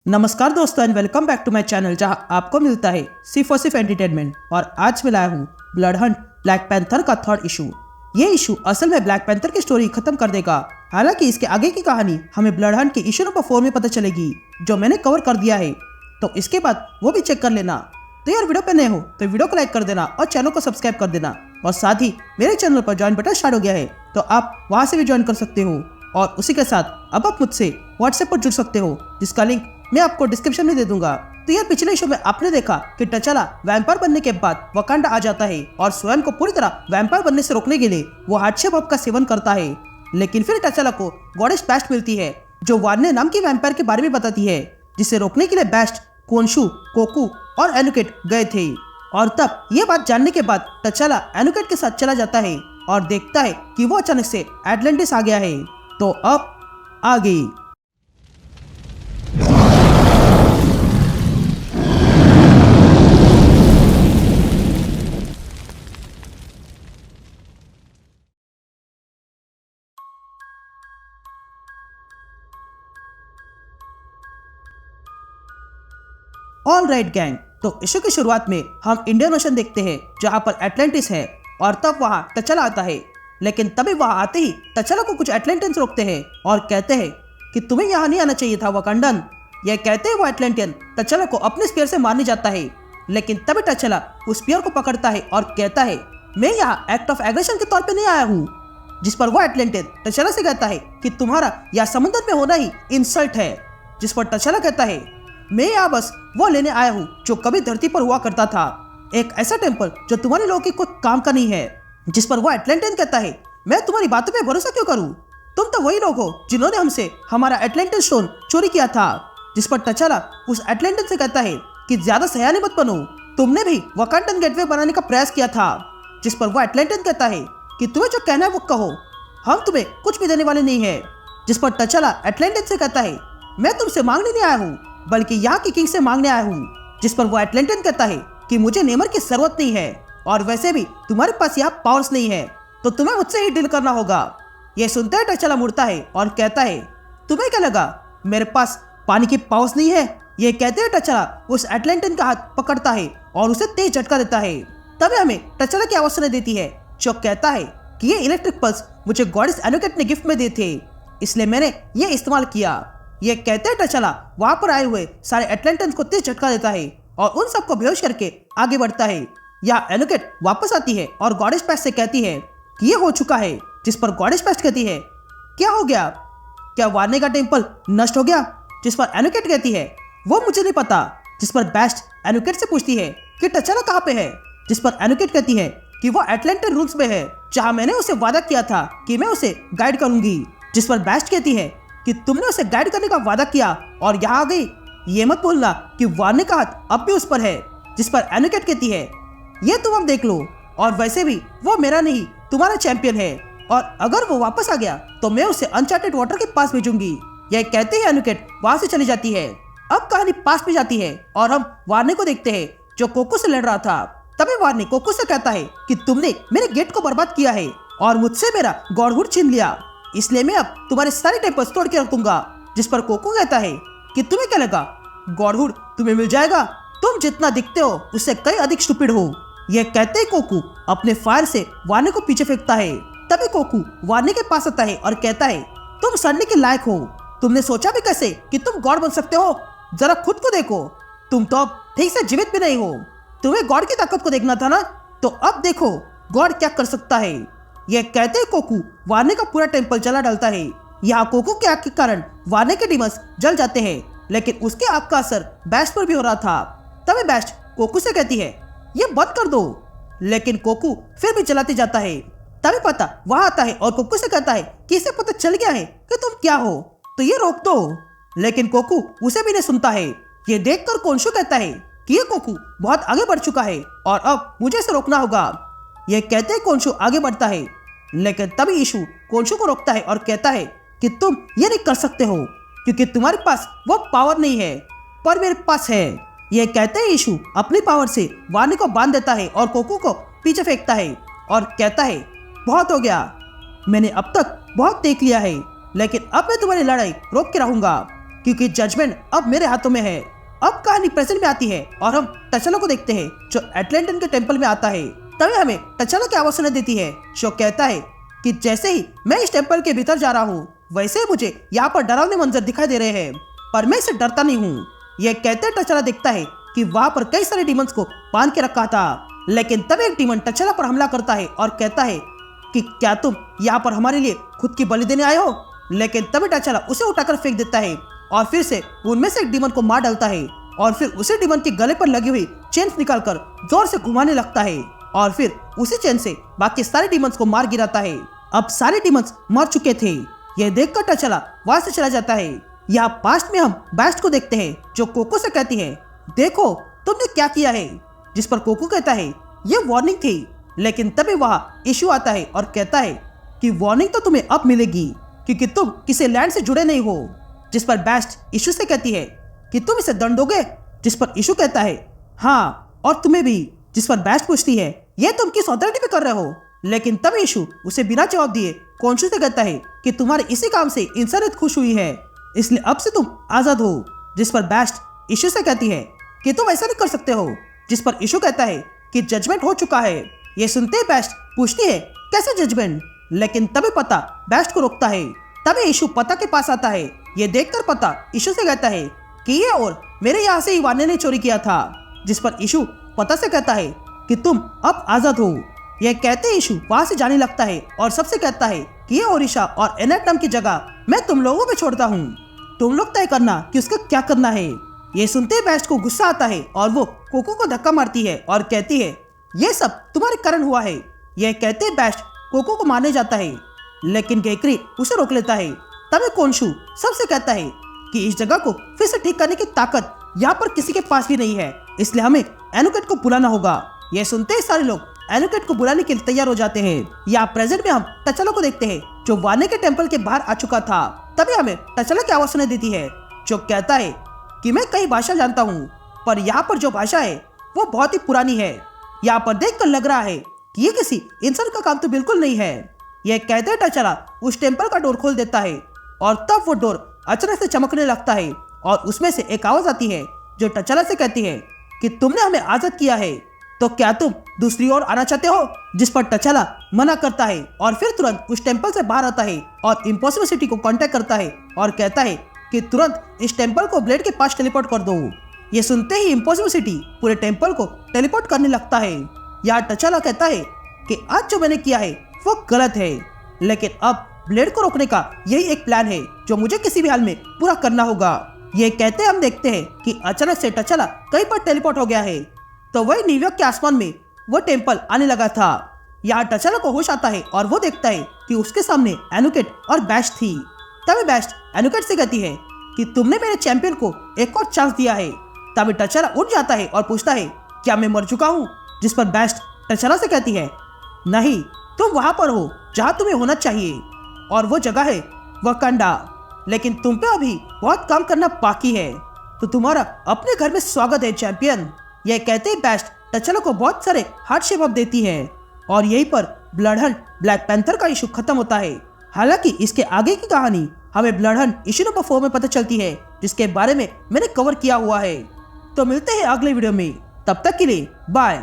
नमस्कार दोस्तों and welcome back to my channel जहां आपको मिलता है सिर्फ और सिर्फ एंटरटेनमेंट। और आज मैं लाया हूँ ब्लड हंट ब्लैक पैंथर का थर्ड इशू। ये इशू असल में ब्लैक पैंथर की स्टोरी खत्म कर देगा। हालांकि इसके आगे की कहानी हमें ब्लड हंट के इशू नंबर 4 में पता चलेगी, जो मैंने कवर कर दिया है, तो इसके बाद वो भी चेक कर लेना। तो यार वीडियो पे नए हो तो वीडियो को लाइक कर देना और चैनल को सब्सक्राइब कर देना। और साथ ही मेरे चैनल पर ज्वाइन बटन स्टार्ट हो गया है, तो आप वहां से भी ज्वाइन कर सकते हो। और उसी के साथ अब आप मुझसे व्हाट्सएप पर जुड़ सकते हो, जिसका लिंक मैं आपको डिस्क्रिप्शन में दे दूंगा। तो यार पिछले शो में आपने देखा कि टचाला वैम्पायर बनने के बाद वकांडा आ जाता है और स्वयं को पूरी तरह वैम्पायर बनने से रोकने के लिए वो हार्टशेप हब का सेवन करता है। लेकिन फिर टचाला को गॉडेस बेस्ट मिलती है, जो वार्ने नाम की वैम्पायर के बारे में बताती है, जिसे रोकने के लिए बेस्ट, कोनशु, कोकू और एनुकेट गए थे। और तब ये बात जानने के बाद टचाला एनुकेट के साथ चला जाता है और देखता है कि वो अचानक से एटलांटिस आ गया है। तो अब आगे ऑल राइट गैंग। तो इशू की शुरुआत में हम इंडियन ओशन देखते हैं, जहां पर एटलांटिस है। और तब वहां टचाला आता है। लेकिन तभी वहां आते ही टचाला को कुछ एटलांटियंस रोकते हैं और कहते हैं कि तुम्हें यहाँ नहीं आना चाहिए था वकांडन। यह कहते हैं वो एटलांटियन टचाला को अपने स्पीयर से मारने जाता है। लेकिन तभी टचाला उस स्पीयर को पकड़ता है और कहता है मैं यहाँ एक्ट ऑफ एग्रेशन के तौर पे नहीं आया हूँ। जिस पर वो एटलांटियन टचाला से कहता है कि तुम्हारा यहाँ समुद्र में होना ही इंसल्ट है। जिस पर टचाला कहता है मैं यहाँ बस वो लेने आया हूँ जो कभी धरती पर हुआ करता था, एक ऐसा टेम्पल जो तुम्हारे लोगों की कोई काम का नहीं है। जिस पर वो एटलांटियन कहता है मैं तुम्हारी बातों पे भरोसा क्यों करूँ, तुम तो वही लोग हो जिन्होंने हमसे हमारा एटलांटिस स्टोन चोरी किया था। जिस पर टचाला उस एटलांटियन से कहता है कि ज्यादा सयाने मत बनो, तुमने भी वकांडन गेटवे बनाने का प्रयास किया था। जिस पर वो एटलांटियन कहता है कि तुम्हें जो कहना है वो कहो, हम तुम्हें कुछ भी देने वाले नहीं है। जिस पर टचाला एटलांटियन से कहता है मैं तुमसे मांगने नहीं आया हूँ, बल्कि यहाँ की किंग से मांगने आया हूँ। जिस पर वो एटलांटियन कहता है कि मुझे नेमर की जरूरत नहीं है, और वैसे भी तुम्हारे पास यहाँ पावर्स नहीं है, तो तुम्हें मुझसे ही डील करना होगा। यह सुनते ही टचाला मुड़ता है और कहता है तुम्हें क्या लगा मेरे पास पानी की पावर्स नहीं है। यह कहते हुए टचाला उस एटलांटियन का हाथ पकड़ता है और उसे तेज झटका देता है। तभी हमें टचाला की आवाज सुनाई देती है, जो कहता है कि ये इलेक्ट्रिक पल्स मुझे गॉडेस एनुकेट ने गिफ्ट में दिए थे, इसलिए मैंने ये इस्तेमाल किया। ये कहते टचाला वहां पर आए हुए सारे एटलांटियंस को तेज झटका देता है और उन सबको बेहोश करके आगे बढ़ता है। यहाँ एनुकेट वापस आती है और गॉडेस पेस्ट से कहती है कि ये हो चुका है। जिस पर गॉडेस पेस्ट कहती है क्या हो गया, क्या वार्ने का टेम्पल नष्ट हो गया। जिस पर एनुकेट कहती है वो मुझे नहीं पता। जिस पर बेस्ट एनुकेट से पूछती है कि टचाला कहाँ पे है। जिस पर एनुकेट कहती है कि वो एटलांटिक रूल्स में है, जहाँ मैंने उसे वादा किया था कि मैं उसे गाइड करूंगी। जिस पर बेस्ट कहती है कि तुमने उसे गाइड करने का वादा किया और यहाँ आ गई, ये मत बोलना कि वार्ने का हाथ अब भी उस पर है। जिस पर एनुकेट कहती है ये तुम अब देख लो, और वैसे भी वो मेरा नहीं तुम्हारा चैंपियन है, और अगर वो वापस आ गया तो मैं उसे अनचार्टेड वाटर के पास भेजूंगी। यह कहते ही एनुकेट वहां से चली जाती है। अब कहानी पास में जाती है और हम वार्ने को देखते हैं, जो कोको से लड़ रहा था। तभी वार्ने कोको से कहता है कि तुमने मेरे गेट को बर्बाद किया है और मुझसे मेरा गॉडहुड छीन लिया, इसलिए मैं अब तुम्हारे सारे टेम्पल्स तोड़ के रख दूंगा। जिस पर कोको कहता है कि तुम्हें क्या लगा गॉडहुड तुम्हें मिल जाएगा, तुम जितना दिखते हो उससे कई अधिक स्टूपिड हो। यह कहते ही कोको अपने फायर से वार्ने को पीछे फेंकता है। तभी कोको वार्ने के पास आता है और कहता है तुम सड़ने के लायक हो, तुमने सोचा भी कैसे कि तुम गॉड बन सकते हो, जरा खुद को देखो, तुम तो अब ठीक से जीवित भी नहीं हो। तुम्हें गॉड की ताकत को देखना था ना, तो अब देखो गॉड क्या कर सकता है। यह कहते ही कोको वार्ने का पूरा टेम्पल जला डालता है। यहाँ कोको के आग के कारण वार्ने के डिमंस जल जाते हैं, लेकिन उसके आग का असर बेस्ट पर भी हो रहा था। तभी बेस्ट कोको से कहती है ये बंद कर दो, लेकिन कोको फिर भी जलाते जाता है। तभी पता वहां आता है और कोको से कहता है कि इसे पता चल गया है कि तुम क्या हो, तो ये रोक दो। लेकिन कोको उसे भी नहीं सुनता है। ये देखकर कोनशु कहता है कि ये कोको बहुत आगे बढ़ चुका है और अब मुझे इसे रोकना होगा। यह कहते ही कोनशु आगे बढ़ता है, लेकिन तभी इशू कोनशु को रोकता है और कहता है कि तुम ये नहीं कर सकते हो, क्योंकि तुम्हारे पास वो पावर नहीं है, पर मेरे पास है। यह कहते ही इशू अपनी पावर से वार्ने को बांध देता है और कोको को पीछे फेंकता है और कहता है बहुत हो गया, मैंने अब तक बहुत देख लिया है, लेकिन अब मैं तुम्हारी लड़ाई रोक के रहूंगा। क्योंकि जजमेंट अब मेरे हाथों में है। अब कहानी प्रेजेंट में आती है और हम टचला को देखते हैं जो एटलांटिन के टेंपल में आता है। तभी हमें टचला की आवाज सुनाई देती है जो कहता है कि जैसे ही मैं इस टेंपल के भीतर जा रहा हूँ वैसे ही मुझे यहाँ पर डरावने मंजर दिखाई दे रहे हैं, पर मैं इससे डरता नहीं हूँ। यह कहते टचला देखता है कि वहाँ पर कई सारे डीमंस को बांध के रखा था, लेकिन तब एक डीमन टचला पर हमला करता है और कहता है कि क्या तुम यहाँ पर हमारे लिए खुद की बलि देने आए हो। लेकिन तभी टचला उसे उठाकर फेंक देता है और फिर से उनमें से एक डीमन को मार डालता है और फिर उसी डीमन के गले पर लगी हुई चेन निकालकर जोर से घुमाने लगता है और फिर उसी चेन से बाकी सारे डीमंस को मार गिराता है। अब सारे डीमंस मर चुके थे। यह देखकर टचला वहां से चला जाता है। यहाँ पास्ट में हम बेस्ट को देखते हैं जो कोको से कहती है देखो तुमने क्या किया है, जिस पर कोको कहता है ये वार्निंग थी। लेकिन तभी वहाँ इशू आता है और कहता है कि वार्निंग तो तुम्हें अब मिलेगी क्योंकि तुम किसी लैंड से जुड़े नहीं हो। जिस पर बेस्ट इशू से कहती है कि तुम इसे दंड दोगे, जिस पर इशू कहता है हाँ और तुम्हें भी। जिस पर बेस्ट पूछती है ये तुम किस अथॉरिटी पे कर रहे हो। लेकिन तभी इशू उसे बिना जवाब दिए कॉन्शु से कहता है कि तुम्हारे इसी काम से इंसानियत खुश हुई है, इसलिए अब से तुम आजाद हो। जिस पर बेस्ट इशू से कहती है कि तुम ऐसा नहीं कर सकते हो। जिस पर इशू कहता है कि जजमेंट हो चुका है। ये सुनते ही बेस्ट पूछती है कैसे जजमेंट, लेकिन तभी पता बेस्ट को रोकता है। तभी इशू पता के पास आता है। ये देखकर पता इशू से कहता है कि ये और मेरे यहाँ से इवाने ने चोरी किया था। जिस पर इशू पता से कहता है कि तुम अब आजाद हो। यह कहते इशू वहां से जाने लगता है और सबसे कहता है कि ये ओरिशा और एनेटम की जगह मैं तुम लोगों पे छोड़ता हूँ, तुम लोग तय करना कि उसका क्या करना है। ये सुनते ही बेस्ट को गुस्सा आता है और वो कोको को धक्का मारती है और कहती है ये सब तुम्हारे कारण हुआ है। यह कहते ही बेस्ट कोको को मारने जाता है, लेकिन गेकरी उसे रोक लेता है। तभी कोन्शु सबसे कहता है कि इस जगह को फिर से ठीक करने की ताकत यहाँ पर किसी के पास भी नहीं है, इसलिए हमें एनुकेट को बुलाना होगा। यह सुनते ही सारे लोग एनुकेट को बुलाने के लिए तैयार हो जाते हैं। यहाँ प्रेजेंट में हम टचला को देखते हैं जो वाने के टेंपल के बाहर आ चुका था। तभी हमें टचला की आवाज सुनाई देती है जो कहता है कि मैं कई भाषा जानता हूँ, पर यहाँ पर जो भाषा है वो बहुत ही पुरानी है। यहाँ पर देखकर लग रहा है कि ये किसी इंसान का काम तो बिल्कुल नहीं है। यह कहते टचला उस टेंपल का डोर खोल देता है और तब वो डोर अचानक से चमकने लगता है और उसमें से एक आवाज आती है जो टचला से कहती है कि तुमने हमें आजाद किया है, तो क्या तुम दूसरी ओर आना चाहते हो। जिस पर टचला मना करता है और फिर तुरंत उस टेंपल से बाहर आता है और इम्पॉसिबल सिटी को कांटेक्ट करता है और कहता है कि तुरंत इस टेंपल को ब्लेड के पास टेलीपोर्ट कर दो। ये सुनते ही इम्पॉसिबल सिटी पूरे टेंपल को टेलीपोर्ट करने लगता है। यहाँ टचला कहता है कि आज जो मैंने किया है वो गलत है, लेकिन अब ब्लेड को रोकने का यही एक प्लान है जो मुझे किसी भी हाल में पूरा करना होगा। ये कहते हम देखते हैं कि अचानक से टचला कहीं पर टेलीपोर्ट हो गया है, तो वही न्यूयॉर्क के आसमान में वो टेंपल आने लगा था। यहाँ टचला को होश आता है और वो देखता है कि उसके सामने एनुकेट और बेस्ट थी। तभी बेस्ट एनुकेट से कहती है कि तुमने मेरे चैंपियन को एक और चांस दिया है। तभी टचला उठ जाता है और पूछता है क्या मैं मर चुका हूँ। जिस पर बेस्ट टचला से कहती है नहीं, तुम वहां पर हो जहां तुम्हें होना चाहिए और वो जगह है वकांडा, लेकिन तुम पे अभी बहुत काम करना बाकी है, तो तुम्हारा अपने घर में स्वागत है चैंपियन। यह कहते ही बेस्ट टचला को बहुत सारे हार्ट शेप अप देती है और यहीं पर ब्लड हंट ब्लैक पैंथर का इशू खत्म होता है। हालांकि इसके आगे की कहानी हमें ब्लड हंट इशू नंबर 4 में पता चलती है, जिसके बारे में मैंने कवर किया हुआ है। तो मिलते हैं अगले वीडियो में, तब तक के लिए बाय।